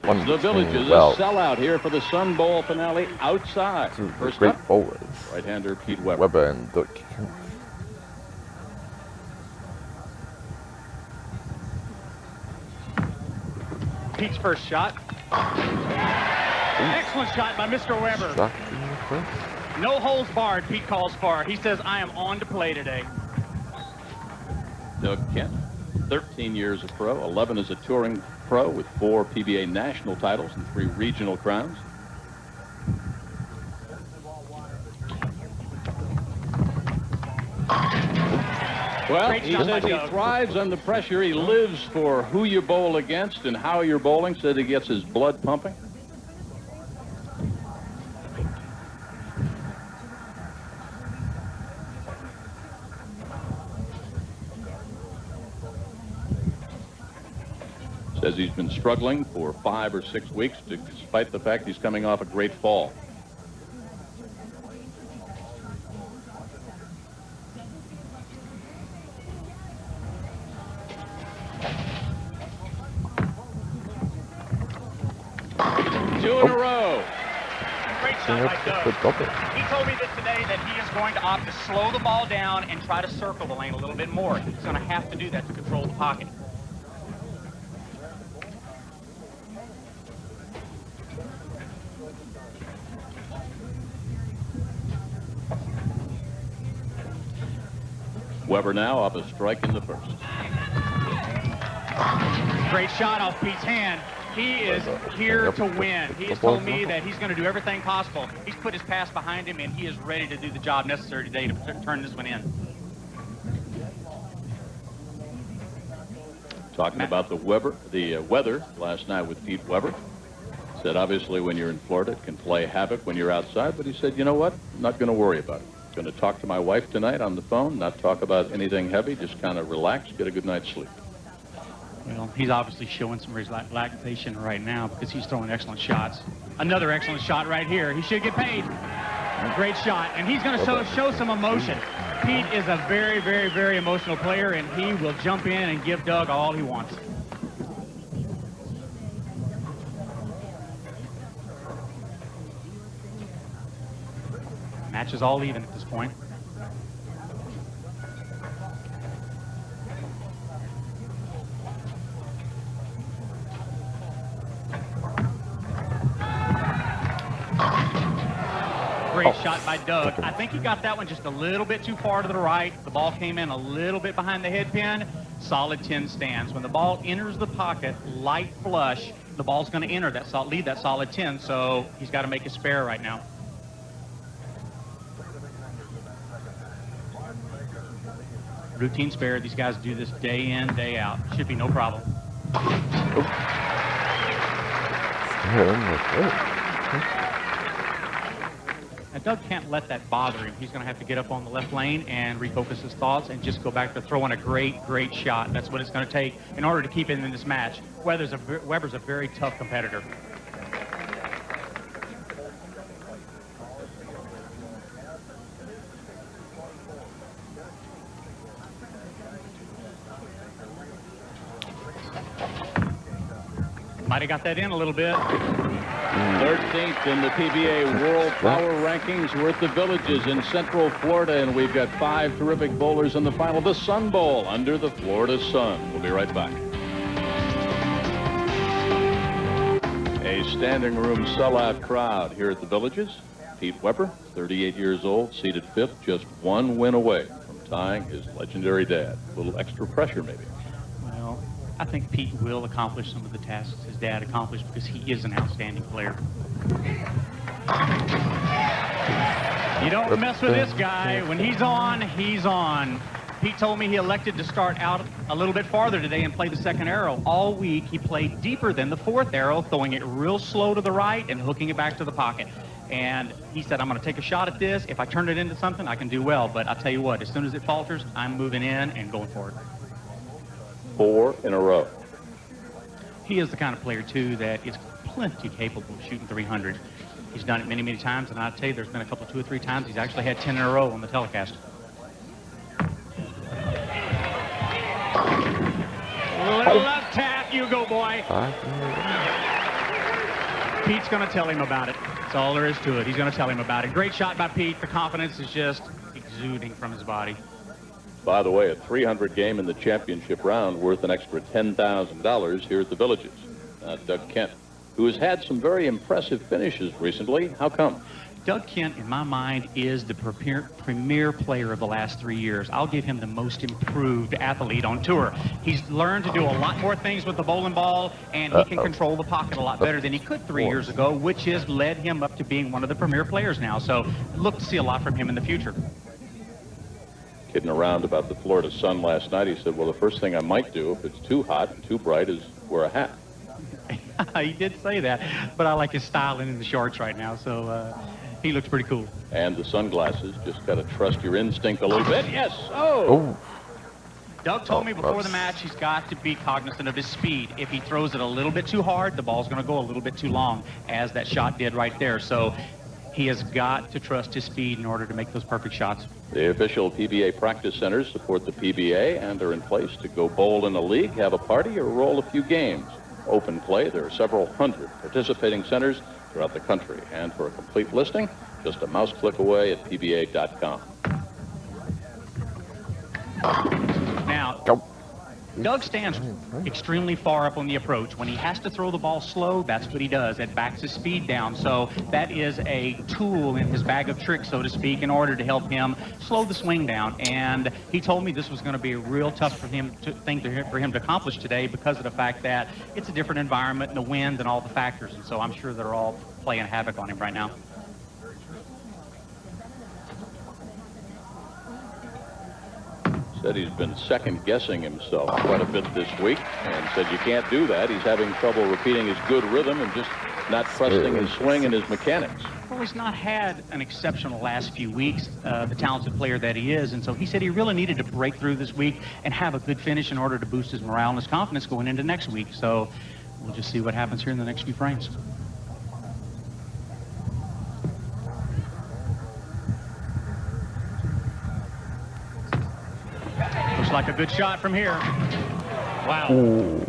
one The Villages, well, a sellout here for the Sun Bowl finale outside. First great up, bowlers, right-hander Pete Weber. Weber and Doug Kent. Pete's first shot. Excellent shot by Mr. Weber. No holds barred, Pete calls for. He says, I am on to play today. Doug Kent, 13 years of pro, 11 as a touring pro with 4 PBA national titles and 3 regional crowns. Well, he says he thrives under pressure. He lives for who you bowl against and how you're bowling, so that he gets his blood pumping. Says he's been struggling for 5 or 6 weeks, despite the fact he's coming off a great fall. Two in a row. Great shot by Doug. He told me that today that he is going to opt to slow the ball down and try to circle the lane a little bit more. He's going to have to do that to control the pocket. Weber now up a strike in the first. Great shot off Pete's hand. He is here to win. He has told me that he's going to do everything possible. He's put his pass behind him, and he is ready to do the job necessary today to turn this one in. Talking about the weather last night with Pete Weber. Said obviously when you're in Florida it can play havoc when you're outside, but he said, you know what, I'm not going to worry about it. I'm going to talk to my wife tonight on the phone, not talk about anything heavy, just kind of relax, get a good night's sleep. Well, he's obviously showing some relaxation right now because he's throwing excellent shots. Another excellent shot right here. He should get paid. Great shot, and he's going to show some emotion. Pete is a very, very, very emotional player, and he will jump in and give Doug all he wants. Match is all even at this point. Great shot by Doug. I think he got that one just a little bit too far to the right. The ball came in a little bit behind the head pin. Solid 10 stands. When the ball enters the pocket, light flush, the ball's going to enter that lead that solid 10, so he's got to make a spare right now. Routine spare. These guys do this day in, day out. Should be no problem. Now, Doug can't let that bother him. He's going to have to get up on the left lane and refocus his thoughts and just go back to throwing a great, great shot. That's what it's going to take in order to keep him in this match. Weber's a very tough competitor. Might have got that in a little bit. 13th in the PBA World Power Rankings. We're at the Villages in Central Florida, and we've got 5 terrific bowlers in the final. The Sun Bowl under the Florida sun. We'll be right back. A standing room sellout crowd here at the Villages. Pete Weber, 38 years old, seated 5th, just 1 win away from tying his legendary dad. A little extra pressure, maybe. Well, I think Pete will accomplish some of the tasks his dad accomplished because he is an outstanding player. You don't mess with this guy. When he's on, he's on. Pete told me he elected to start out a little bit farther today and play the second arrow. All week, he played deeper than the 4th arrow, throwing it real slow to the right and hooking it back to the pocket. And he said, I'm going to take a shot at this. If I turn it into something, I can do well. But I'll tell you what, as soon as it falters, I'm moving in and going for it. 4 in a row. He is the kind of player, too, that is plenty capable of shooting 300. He's done it many, many times, and I'll tell you, there's been a couple, 2 or 3 times he's actually had 10 in a row on the telecast. A little left tap, you go, boy. Pete's going to tell him about it. That's all there is to it. He's going to tell him about it. Great shot by Pete. The confidence is just exuding from his body. By the way, a 300 game in the championship round worth an extra $10,000 here at the Villages. Doug Kent, who has had some very impressive finishes recently. How come? Doug Kent, in my mind, is the premier player of the last 3 years. I'll give him the most improved athlete on tour. He's learned to do a lot more things with the bowling ball, and he can control the pocket a lot better than he could 3 years ago, which has led him up to being one of the premier players now. So look to see a lot from him in the future. Kidding around about the Florida sun last night, he said, well, the first thing I might do if it's too hot and too bright is wear a hat. He did say that, but I like his styling in the shorts right now, so he looks pretty cool. And the sunglasses, just got to trust your instinct a little bit. Yes. Oh. Doug told me before the match he's got to be cognizant of his speed. If he throws it a little bit too hard, the ball's going to go a little bit too long, as that shot did right there. So he has got to trust his speed in order to make those perfect shots. The official PBA practice centers support the PBA and are in place to go bowl in a league, have a party, or roll a few games. Open play, there are several hundred participating centers throughout the country. And for a complete listing, just a mouse click away at PBA.com. Now, Doug stands extremely far up on the approach. When he has to throw the ball slow, that's what he does. It backs his speed down. So that is a tool in his bag of tricks, so to speak, in order to help him slow the swing down. And he told me this was going to be a real tough thing for him to accomplish today because of the fact that it's a different environment and the wind and all the factors. And so I'm sure they're all playing havoc on him right now. Said he's been second-guessing himself quite a bit this week and said you can't do that. He's having trouble repeating his good rhythm and just not trusting his swing and his mechanics. Well, he's not had an exceptional last few weeks, the talented player that he is, and so he said he really needed to break through this week and have a good finish in order to boost his morale and his confidence going into next week. So we'll just see what happens here in the next few frames. Looks like a good shot from here. Wow. Ooh.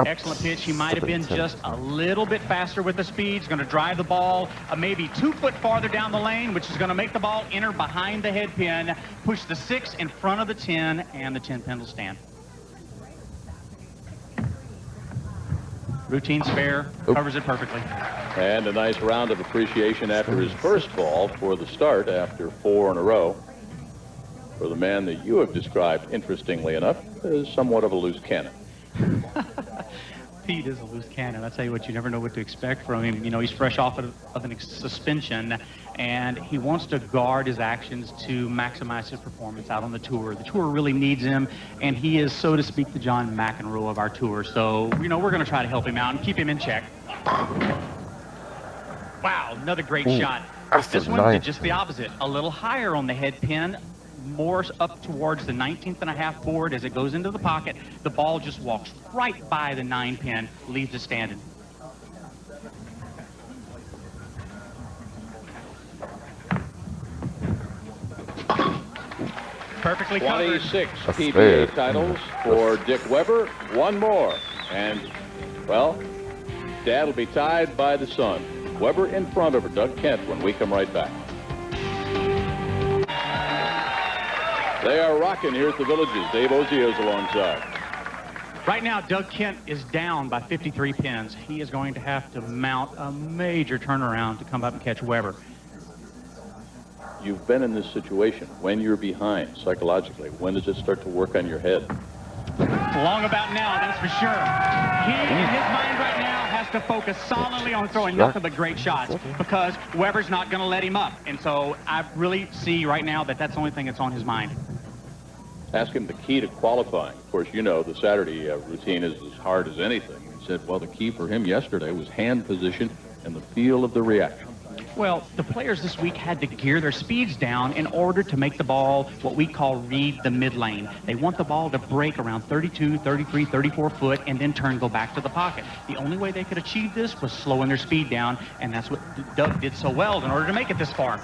Excellent pitch. He might have been just a little bit faster with the speed. He's going to drive the ball maybe 2 foot farther down the lane, which is going to make the ball enter behind the head pin, push the 6 in front of the 10, and the 10 pin will stand. Routine spare, covers it perfectly. And a nice round of appreciation after his first ball for the start after 4 in a row. For the man that you have described, interestingly enough, as somewhat of a loose cannon. Pete is a loose cannon. I tell you what, you never know what to expect from him. You know, he's fresh off of an suspension, and he wants to guard his actions to maximize his performance out on the tour. The tour really needs him, and he is, so to speak, the John McEnroe of our tour. So, you know, we're going to try to help him out and keep him in check. Wow, another great shot. This one did just the opposite. A little higher on the head pin, more up towards the 19th and a half board. As it goes into the pocket, the ball just walks right by the 9 pin, leaves it standing. Perfectly covered. 26 PBA titles for Dick Weber. One more. And, well, Dad will be tied by the son. Weber in front over Doug Kent when we come right back. They are rocking here at the Villages. Dave Ozio's alongside. Right now, Doug Kent is down by 53 pins. He is going to have to mount a major turnaround to come up and catch Weber. You've been in this situation. When you're behind, psychologically, when does it start to work on your head? Long about now, that's for sure. He, in his mind right now, has to focus solidly on throwing nothing but great shots because Weber's not going to let him up. And so I really see right now that that's the only thing that's on his mind. Ask him the key to qualifying. Of course, you know the Saturday routine is as hard as anything. He said, well, the key for him yesterday was hand position and the feel of the reaction. Well, the players this week had to gear their speeds down in order to make the ball what we call read the mid lane. They want the ball to break around 32, 33, 34 foot and then go back to the pocket. The only way they could achieve this was slowing their speed down, and that's what Doug did so well in order to make it this far.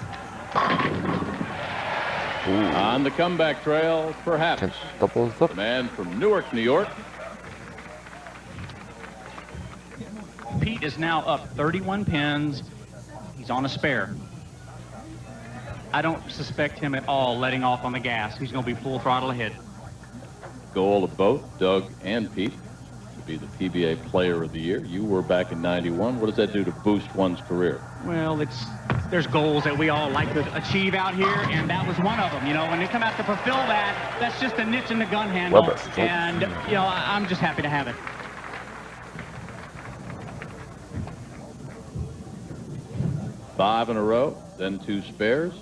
On the comeback trail, perhaps, the man from Newark, New York. Pete Pete is now up 31 pins. He's on a spare. I don't suspect him at all letting off on the gas. He's going to be full throttle ahead. Goal of both Doug and Pete to be the PBA Player of the Year. You were back in '91. What does that do to boost one's career? Well, there's goals that we all like to achieve out here, and that was one of them. You know, when they come out to fulfill that, that's just a niche in the gun handle, and you know, I'm just happy to have it. Five in a row, then 2 spares.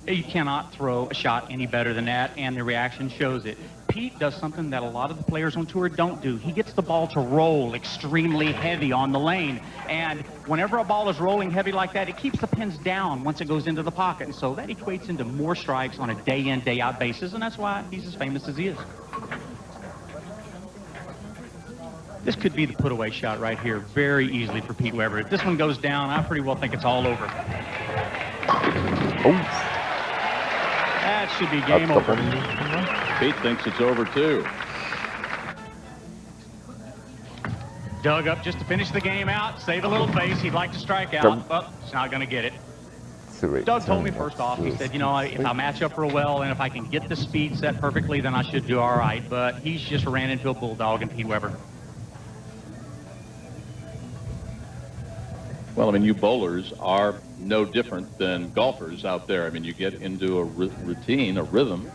You cannot throw a shot any better than that, and the reaction shows it. Pete does something that a lot of the players on tour don't do. He gets the ball to roll extremely heavy on the lane, and whenever a ball is rolling heavy like that, it keeps the pins down once it goes into the pocket, and so that equates into more strikes on a day-in, day-out basis, and that's why he's as famous as he is. This could be the put-away shot right here very easily for Pete Weber. If this one goes down, I pretty well think it's all over. Oh. That should be game over. Pete thinks it's over, too. Dug up just to finish the game out, save a little face. He'd like to strike out, but he's not going to get it. Doug told me first off, he said, you know, if I match up real well and if I can get the speed set perfectly, then I should do all right. But he's just ran into a bulldog in Pete Weber. Well, I mean, you bowlers are no different than golfers out there. I mean, you get into a routine, a rhythm.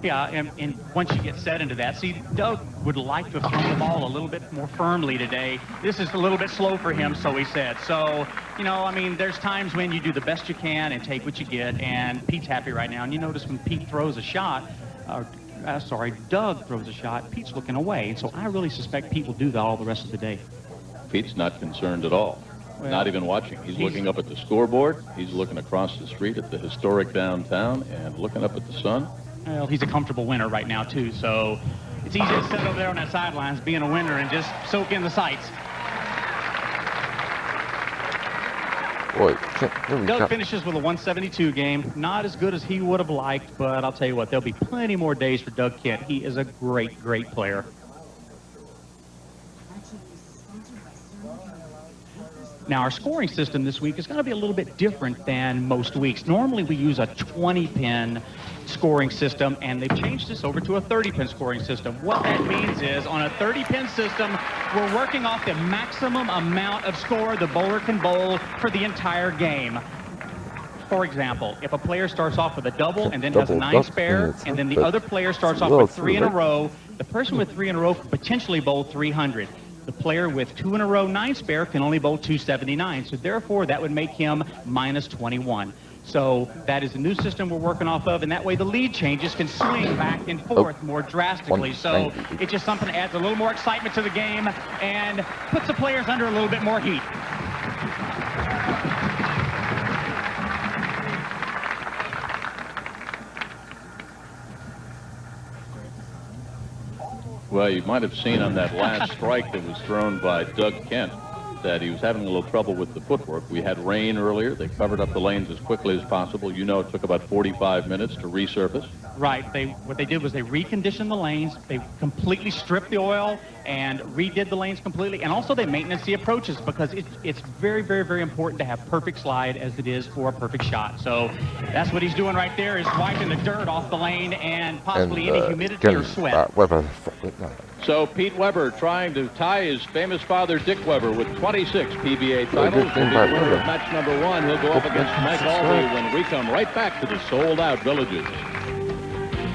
Yeah, and once you get set into that, see, Doug would like to have thrown the ball a little bit more firmly today. This is a little bit slow for him, so he said. So, you know, I mean, there's times when you do the best you can and take what you get, and Pete's happy right now. And you notice when Pete throws a shot, Doug throws a shot, Pete's looking away. And so I really suspect Pete will do that all the rest of the day. Pete's not concerned at all. Well, not even watching. He's looking up at the scoreboard. He's looking across the street at the historic downtown and looking up at the sun. Well, he's a comfortable winner right now, too, so it's easy to sit over there on that sidelines being a winner and just soak in the sights. Doug finishes with a 172 game. Not as good as he would have liked, but I'll tell you what, there'll be plenty more days for Doug Kent. He is a great, great player. Now, our scoring system this week is going to be a little bit different than most weeks. Normally, we use a 20-pin scoring system, and they've changed this over to a 30-pin scoring system. What that means is, on a 30-pin system, we're working off the maximum amount of score the bowler can bowl for the entire game. For example, if a player starts off with a double and then has a 9 spare, and then the other player starts off with 3 in a row, the person with 3 in a row could potentially bowl 300. The player with 2 in a row, 9 spare, can only bowl 279. So therefore, that would make him minus 21. So that is the new system we're working off of, and that way the lead changes can swing back and forth more drastically. So it's just something that adds a little more excitement to the game and puts the players under a little bit more heat. Well, you might have seen on that last strike that was thrown by Doug Kent that he was having a little trouble with the footwork. We had rain earlier. They covered up the lanes as quickly as possible. You know, it took about 45 minutes to resurface. Right. What they did was they reconditioned the lanes. They completely stripped the oil and redid the lanes completely. And also they maintenance the approaches because it's very, very, very important to have perfect slide as it is for a perfect shot. So that's what he's doing right there, is wiping the dirt off the lane and possibly any humidity or sweat. So Pete Weber trying to tie his famous father Dick Weber with 26 PBA titles. He'll be the winner of match number 1. He'll go up against Mike Albee when we come right back to the sold-out Villages.